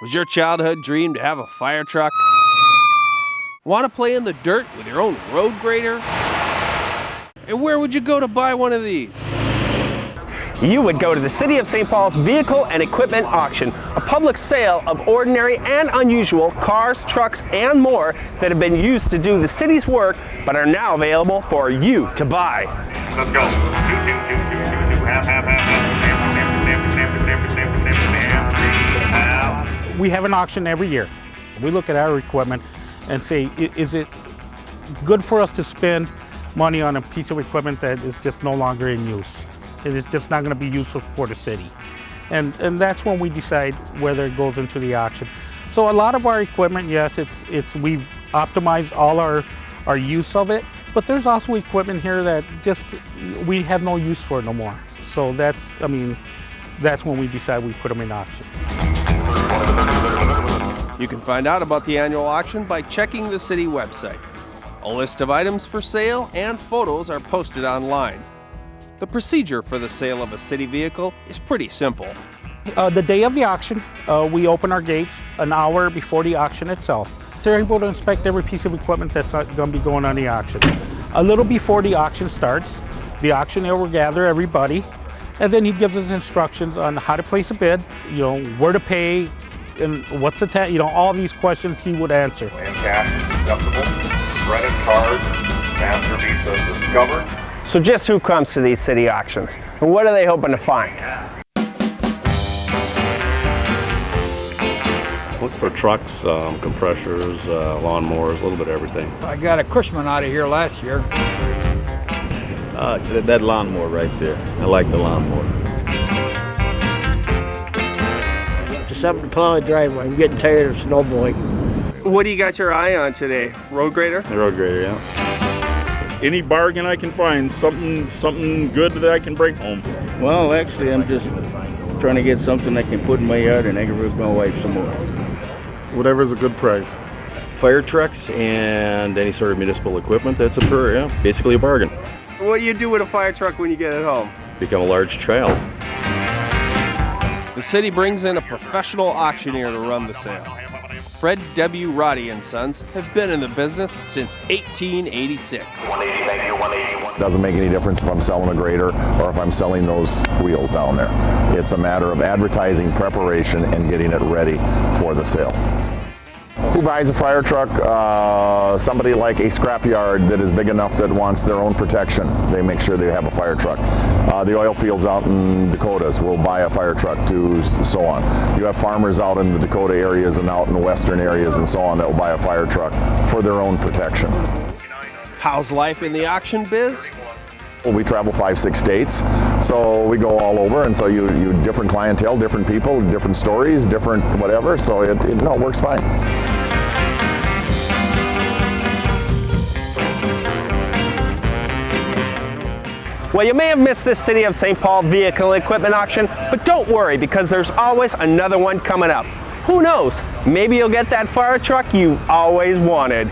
Was your childhood dream to have a fire truck? Want to play in the dirt with your own road grader? And where would you go to buy one of these? You would go to the City of St. Paul's Vehicle and Equipment Auction, a public sale of ordinary and unusual cars, trucks, and more that have been used to do the city's work but are now available for you to buy. Let's go. We have an auction every year. We look at our equipment and say, is it good for us to spend money on a piece of equipment that is just no longer in use? It is just not going to be useful for the city. And that's when we decide whether it goes into the auction. So a lot of our equipment, yes, we've optimized all our use of it, but there's also equipment here that just, we have no use for it no more. So that's when we decide we put them in auction. You can find out about the annual auction by checking the city website. A list of items for sale and photos are posted online. The procedure for the sale of a city vehicle is pretty simple. The day of the auction, we open our gates an hour before the auction itself. They're able to inspect every piece of equipment that's going to be going on the auction. A little before the auction starts, the auctioneer will gather everybody, and then he gives us instructions on how to place a bid, where to pay, and what's the tax, all these questions he would answer. And cash is acceptable. Credit card, master visa discovered. So just who comes to these city auctions, and what are they hoping to find? Look for trucks, compressors, lawnmowers, a little bit of everything. I got a Cushman out of here last year. That lawnmower right there. I like the lawnmower. Just something to plow a driveway. I'm getting tired of snowblowing. What do you got your eye on today? Road grader? The road grader, yeah. Any bargain I can find, something good that I can bring home. Well, actually, I'm just trying to get something I can put in my yard and I can rip my wife some more. Whatever's a good price. Fire trucks and any sort of municipal equipment, that's basically a bargain. What do you do with a fire truck when you get it home? Become a large child. The city brings in a professional auctioneer to run the sale. Fred W. RADDE & Sons have been in the business since 1886. Doesn't make any difference if I'm selling a grader or if I'm selling those wheels down there. It's a matter of advertising, preparation, and getting it ready for the sale. Who buys a fire truck? Somebody like a scrapyard that is big enough that wants their own protection. They make sure they have a fire truck. The oil fields out in Dakotas will buy a fire truck too, so on. You have farmers out in the Dakota areas and out in the western areas and so on that will buy a fire truck for their own protection. How's life in the auction biz? We travel 5-6 states, so we go all over, and so you different clientele, different people, different stories, different whatever, so it works fine. Well, you may have missed this City of St. Paul vehicle equipment auction, but don't worry because there's always another one coming up. Who knows? Maybe you'll get that fire truck you always wanted.